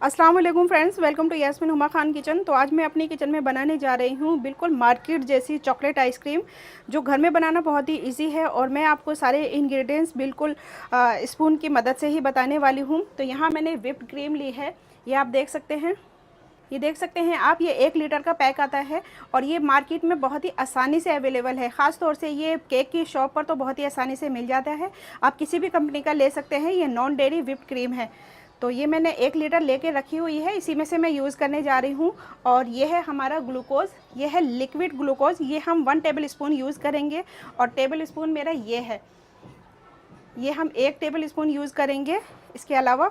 अस्सलाम वालेकुम friends, welcome to Yasmin Huma Khan kitchen. तो आज मैं अपनी किचन में बनाने जा रही हूँ बिल्कुल मार्केट जैसी चॉकलेट आइसक्रीम, जो घर में बनाना बहुत ही इजी है। और मैं आपको सारे इंग्रेडिएंट्स बिल्कुल स्पून की मदद से ही बताने वाली हूँ। तो यहाँ मैंने व्हिप्ड क्रीम ली है, ये आप देख सकते हैं। ये देख सकते हैं आप, ये 1 लीटर का पैक आता है और ये मार्केट में बहुत ही आसानी से अवेलेबल है। ख़ास तौर से ये केक की शॉप पर तो बहुत ही आसानी से मिल जाता है। आप किसी भी कंपनी का ले सकते हैं। ये नॉन डेयरी व्हिप्ड क्रीम है। तो ये मैंने 1 लीटर लेके रखी हुई है, इसी में से मैं यूज़ करने जा रही हूँ। और ये है हमारा ग्लूकोज़, ये है लिक्विड ग्लूकोज़। ये हम 1 टेबल स्पून यूज़ करेंगे और टेबल स्पून मेरा ये है, ये हम 1 टेबल स्पून यूज़ करेंगे। इसके अलावा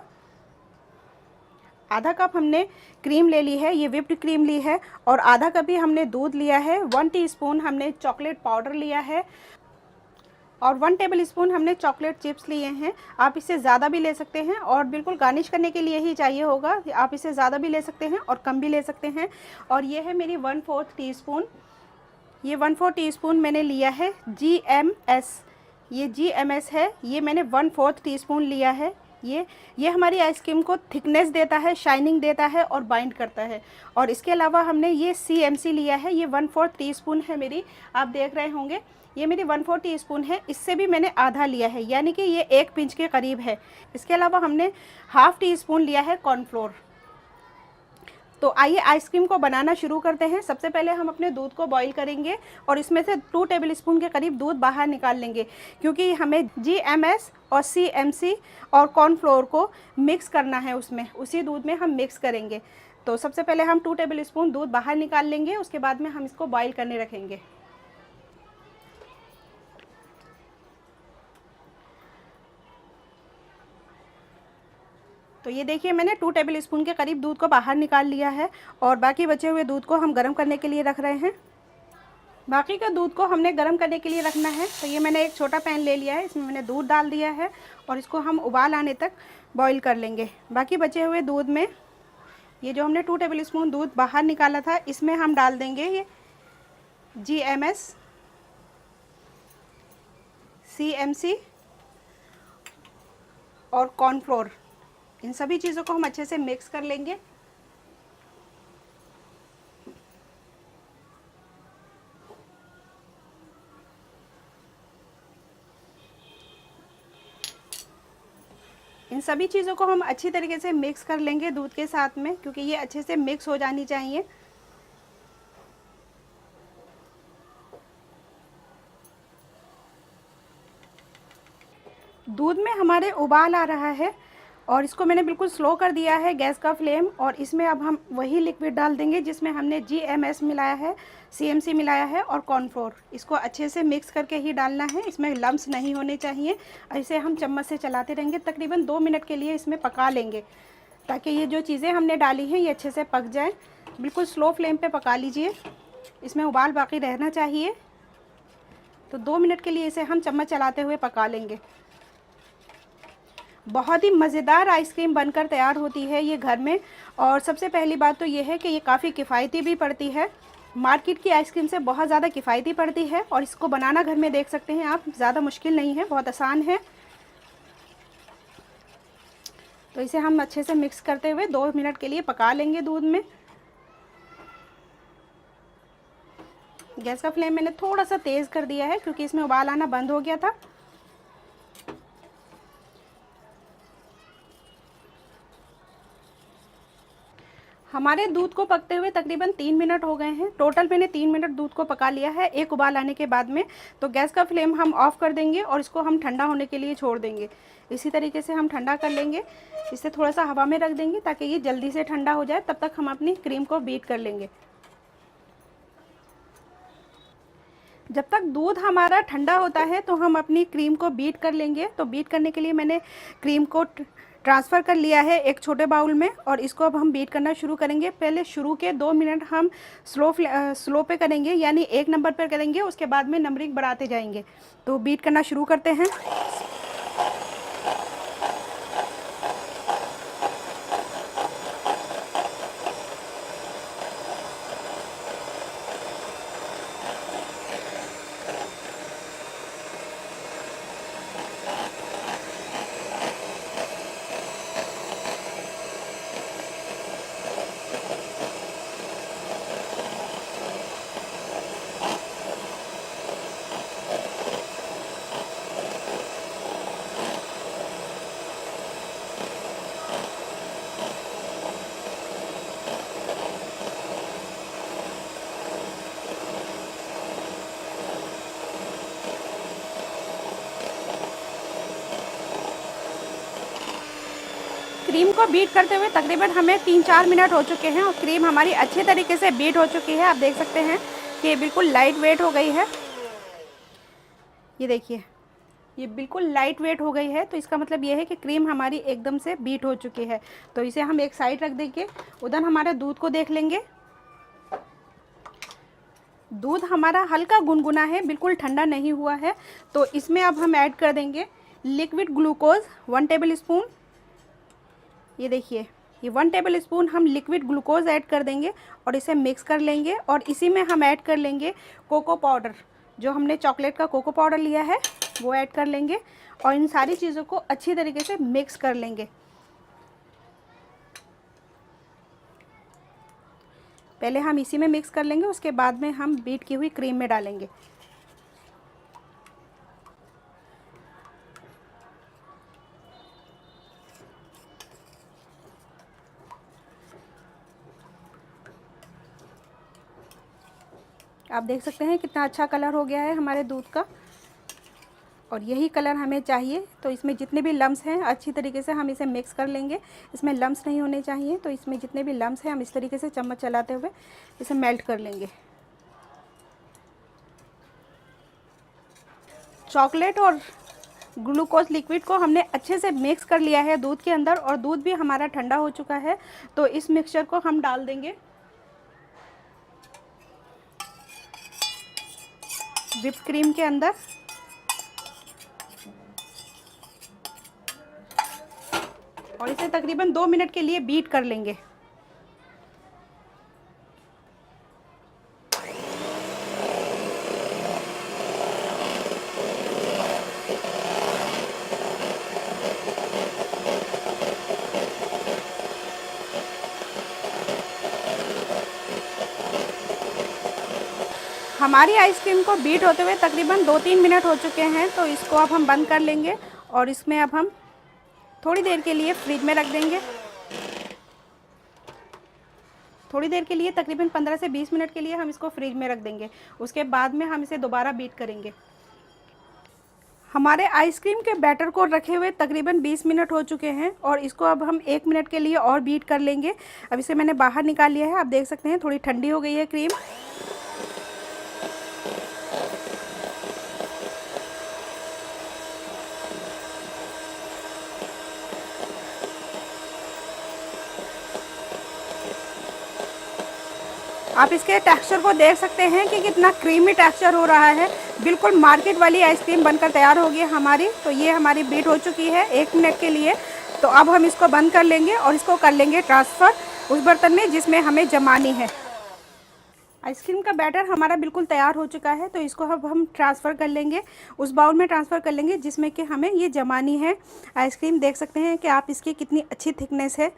आधा कप हमने क्रीम ले ली है, ये व्हिप्ड क्रीम ली है। और आधा कप ही हमने दूध लिया है। 1 टीस्पून हमने चॉकलेट पाउडर लिया है और 1 टेबल स्पून हमने चॉकलेट चिप्स लिए हैं। आप इससे ज़्यादा भी ले सकते हैं और बिल्कुल गार्निश करने के लिए ही चाहिए होगा। आप इसे ज़्यादा भी ले सकते हैं और कम भी ले सकते हैं। और ये है मेरी 1/4 टीस्पून, ये 1/4 टीस्पून मैंने लिया है GMS। ये GMS है, ये मैंने 1/4 टीस्पून लिया है। ये हमारी आइसक्रीम को थिकनेस देता है, शाइनिंग देता है और बाइंड करता है। और इसके अलावा हमने ये CMC लिया है, ये 1/4 टीस्पून है मेरी, आप देख रहे होंगे। ये मेरी 1/4 टीस्पून है, इससे भी मैंने आधा लिया है, यानी कि ये 1 पिंच के करीब है। इसके अलावा हमने ½ टीस्पून लिया है कॉर्नफ्लोर। तो आइए आइसक्रीम को बनाना शुरू करते हैं। सबसे पहले हम अपने दूध को बॉईल करेंगे और इसमें से 2 टेबल स्पून के करीब दूध बाहर निकाल लेंगे, क्योंकि हमें GMS और CMC और कॉर्नफ्लोर को मिक्स करना है, उसमें उसी दूध में हम मिक्स करेंगे। तो सबसे पहले हम 2 टेबल स्पून दूध बाहर निकाल लेंगे, उसके बाद में हम इसको बॉईल करने रखेंगे। तो ये देखिए, मैंने 2 टेबल स्पून के करीब दूध को बाहर निकाल लिया है और बाकी बचे हुए दूध को हम गर्म करने के लिए रख रहे हैं। बाकी का दूध को हमने गर्म करने के लिए रखना है। तो ये मैंने एक छोटा पैन ले लिया है, इसमें मैंने दूध डाल दिया है और इसको हम उबाल आने तक बॉईल कर लेंगे। बाकी बचे हुए दूध में ये जो हमने 2 टेबल स्पून दूध बाहर निकाला था, इसमें हम डाल देंगे ये GMS, CMC और कॉर्नफ्लोर। इन सभी चीज़ों को हम अच्छे से मिक्स कर लेंगे। इन सभी चीज़ों को हम अच्छी तरीके से मिक्स कर लेंगे दूध के साथ में, क्योंकि ये अच्छे से मिक्स हो जानी चाहिए। दूध में हमारे उबाल आ रहा है और इसको मैंने बिल्कुल स्लो कर दिया है गैस का फ्लेम। और इसमें अब हम वही लिक्विड डाल देंगे जिसमें हमने GMS मिलाया है, CMC मिलाया है और कॉर्नफ्लोर। इसको अच्छे से मिक्स करके ही डालना है, इसमें लम्स नहीं होने चाहिए। ऐसे हम चम्मच से चलाते रहेंगे, तकरीबन 2 मिनट के लिए इसमें पका लेंगे, ताकि ये जो चीज़ें हमने डाली हैं ये अच्छे से पक जाएँ। बिल्कुल स्लो फ्लेम पर पका लीजिए, इसमें उबाल बाकी रहना चाहिए। तो 2 मिनट के लिए इसे हम चम्मच चलाते हुए पका लेंगे। बहुत ही मज़ेदार आइसक्रीम बनकर तैयार होती है ये घर में। और सबसे पहली बात तो ये है कि ये काफ़ी किफ़ायती भी पड़ती है, मार्केट की आइसक्रीम से बहुत ज़्यादा किफ़ायती पड़ती है। और इसको बनाना घर में देख सकते हैं आप, ज़्यादा मुश्किल नहीं है, बहुत आसान है। तो इसे हम अच्छे से मिक्स करते हुए 2 मिनट के लिए पका लेंगे दूध में। गैस का फ्लेम मैंने थोड़ा सा तेज़ कर दिया है, क्योंकि इसमें उबाल आना बंद हो गया था। हमारे दूध को पकते हुए तकरीबन 3 मिनट हो गए हैं। टोटल मैंने 3 मिनट दूध को पका लिया है, एक उबाल आने के बाद में। तो गैस का फ्लेम हम ऑफ़ कर देंगे और इसको हम ठंडा होने के लिए छोड़ देंगे। इसी तरीके से हम ठंडा कर लेंगे, इसे थोड़ा सा हवा में रख देंगे ताकि ये जल्दी से ठंडा हो जाए। तब तक हम अपनी क्रीम को बीट कर लेंगे। जब तक दूध हमारा ठंडा होता है तो हम अपनी क्रीम को बीट कर लेंगे। तो बीट करने के लिए मैंने क्रीम को ट्रांसफ़र कर लिया है एक छोटे बाउल में और इसको अब हम बीट करना शुरू करेंगे। पहले शुरू के 2 मिनट हम स्लो पे करेंगे, यानी 1 नंबर पर करेंगे, उसके बाद में नंबरिंग बढ़ाते जाएंगे। तो बीट करना शुरू करते हैं। क्रीम को बीट करते हुए तकरीबन हमें 3-4 मिनट हो चुके हैं और क्रीम हमारी अच्छी तरीके से बीट हो चुकी है। आप देख सकते हैं कि बिल्कुल लाइट वेट हो गई है। ये देखिए, ये बिल्कुल लाइट वेट हो गई है, तो इसका मतलब ये है कि क्रीम हमारी एकदम से बीट हो चुकी है। तो इसे हम एक साइड रख देंगे। उधर हमारे दूध को देख लेंगे। दूध हमारा हल्का गुनगुना है, बिल्कुल ठंडा नहीं हुआ है। तो इसमें अब हम ऐड कर देंगे लिक्विड ग्लूकोज 1 टेबल स्पून। ये देखिए, ये 1 टेबल स्पून हम लिक्विड ग्लूकोज ऐड कर देंगे और इसे मिक्स कर लेंगे। और इसी में हम ऐड कर लेंगे कोको पाउडर, जो हमने चॉकलेट का कोको पाउडर लिया है वो ऐड कर लेंगे और इन सारी चीज़ों को अच्छी तरीके से मिक्स कर लेंगे। पहले हम इसी में मिक्स कर लेंगे, उसके बाद में हम बीट की हुई क्रीम में डालेंगे। आप देख सकते हैं कितना अच्छा कलर हो गया है हमारे दूध का, और यही कलर हमें चाहिए। तो इसमें जितने भी लम्स हैं अच्छी तरीके से हम इसे मिक्स कर लेंगे। इसमें लम्स नहीं होने चाहिए, तो इसमें जितने भी लम्स हैं हम इस तरीके से चम्मच चलाते हुए इसे मेल्ट कर लेंगे। चॉकलेट और ग्लूकोज लिक्विड को हमने अच्छे से मिक्स कर लिया है दूध के अंदर, और दूध भी हमारा ठंडा हो चुका है। तो इस मिक्सचर को हम डाल देंगे व्हिप क्रीम के अंदर। और इसे तकरीबन 2 मिनट के लिए बीट कर लेंगे। हमारी आइसक्रीम को बीट होते हुए तकरीबन 2-3 मिनट हो चुके हैं। तो इसको अब हम बंद कर लेंगे और इसमें अब हम थोड़ी देर के लिए फ्रिज में रख देंगे। थोड़ी देर के लिए तकरीबन 15 से 20 मिनट के लिए हम इसको फ्रिज में रख देंगे। उसके बाद में हम इसे दोबारा बीट करेंगे। हमारे आइसक्रीम के बैटर को रखे हुए तकरीबन 20 मिनट हो चुके हैं और इसको अब हम 1 मिनट के लिए और बीट कर लेंगे। अब इसे मैंने बाहर निकाल लिया है। आप देख सकते हैं थोड़ी ठंडी हो गई है क्रीम। आप इसके टेक्सचर को देख सकते हैं कि कितना क्रीमी टेक्सचर हो रहा है। बिल्कुल मार्केट वाली आइसक्रीम बनकर तैयार हो गई है हमारी। तो ये हमारी बीट हो चुकी है 1 मिनट के लिए। तो अब हम इसको बंद कर लेंगे और इसको कर लेंगे ट्रांसफ़र उस बर्तन में जिसमें हमें जमानी है। आइसक्रीम का बैटर हमारा बिल्कुल तैयार हो चुका है। तो इसको अब हम ट्रांसफ़र कर लेंगे, उस बाउल में ट्रांसफ़र कर लेंगे जिसमें कि हमें ये जमानी है आइसक्रीम। देख सकते हैं कि आप इसकी कितनी अच्छी थिकनेस है।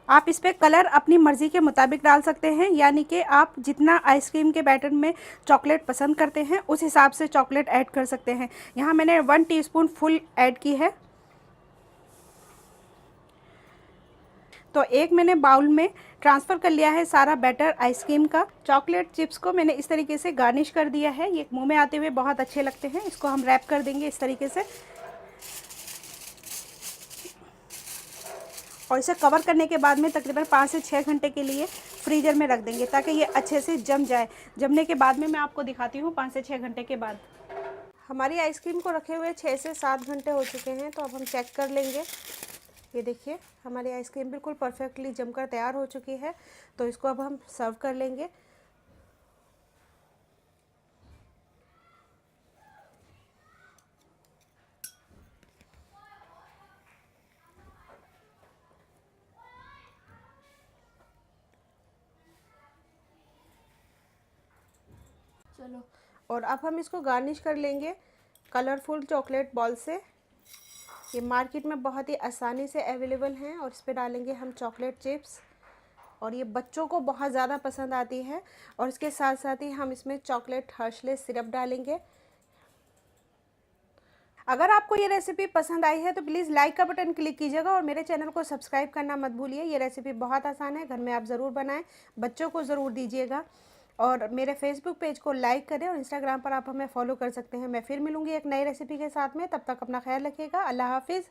आप इस पर कलर अपनी मर्ज़ी के मुताबिक डाल सकते हैं, यानी कि आप जितना आइसक्रीम के बैटर में चॉकलेट पसंद करते हैं उस हिसाब से चॉकलेट ऐड कर सकते हैं। यहाँ मैंने 1 टीस्पून फुल ऐड की है। तो एक मैंने बाउल में ट्रांसफ़र कर लिया है सारा बैटर आइसक्रीम का। चॉकलेट चिप्स को मैंने इस तरीके से गार्निश कर दिया है। ये मुँह में आते हुए बहुत अच्छे लगते हैं। इसको हम रैप कर देंगे इस तरीके से और इसे कवर करने के बाद में तकरीबन 5 से 6 घंटे के लिए फ्रीज़र में रख देंगे ताकि ये अच्छे से जम जाए। जमने के बाद में मैं आपको दिखाती हूँ 5 से 6 घंटे के बाद। हमारी आइसक्रीम को रखे हुए 6 से 7 घंटे हो चुके हैं। तो अब हम चेक कर लेंगे। ये देखिए हमारी आइसक्रीम बिल्कुल परफेक्टली जमकर तैयार हो चुकी है। तो इसको अब हम सर्व कर लेंगे। चलो, और अब हम इसको गार्निश कर लेंगे कलरफुल चॉकलेट बॉल से। ये मार्केट में बहुत ही आसानी से अवेलेबल हैं और इस पर डालेंगे हम चॉकलेट चिप्स और ये बच्चों को बहुत ज़्यादा पसंद आती है। और इसके साथ साथ ही हम इसमें चॉकलेट हर्शले सिरप डालेंगे। अगर आपको ये रेसिपी पसंद आई है तो प्लीज़ लाइक का बटन क्लिक कीजिएगा और मेरे चैनल को सब्सक्राइब करना मत भूलिए। ये रेसिपी बहुत आसान है, घर में आप ज़रूर बनाएं, बच्चों को ज़रूर दीजिएगा। और मेरे फेसबुक पेज को लाइक करें और इंस्टाग्राम पर आप हमें फॉलो कर सकते हैं। मैं फिर मिलूंगी एक नई रेसिपी के साथ में। तब तक अपना ख्याल रखिएगा। अल्लाह हाफिज़।